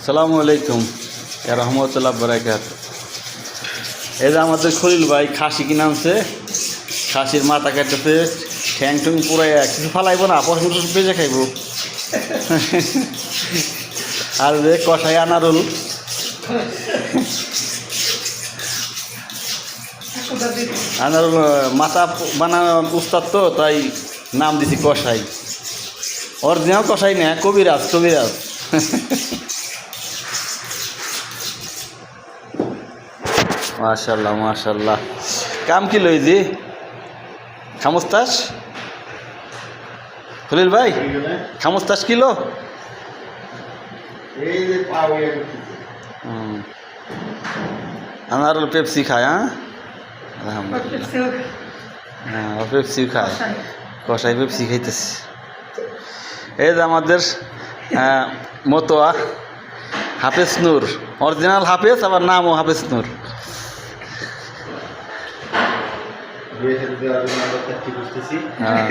আসসালামু আলাইকুম রহমতুল্লাহ বারাকাত। এই যে আমাদের খলিল ভাই খাসি কিনে আনছে, খাসির মাথা কাটতেছে, ঠ্যাং টুং পুরাই কিছু ফালাইব না, পছন্দ বেজে খাইব। আর যে কষাই আনারুল, আনারুল মাথা বানানোর উস্তাদ তো, তাই নাম দিছি কষাই। অরিজিনাল কষাই না, কবিরাজ কবিরাজ। মাশাল্লাহ মাশাল্লাহ। কাম কি লইজি খামস্তাস খলিল ভাই, খামস্তাস কিলো। আনারুল পেপসি খায়, হ্যাঁ আলহামদুলিল্লাহ। হ্যাঁ ও পেপসি খায়, কষাই পেপসি খাইতেছে। এই যে আমাদের মতোয়া হাফেজ নূর, অরিজিনাল হাফেজ, আবার নামও হাফেজ নূর। হ্যাঁ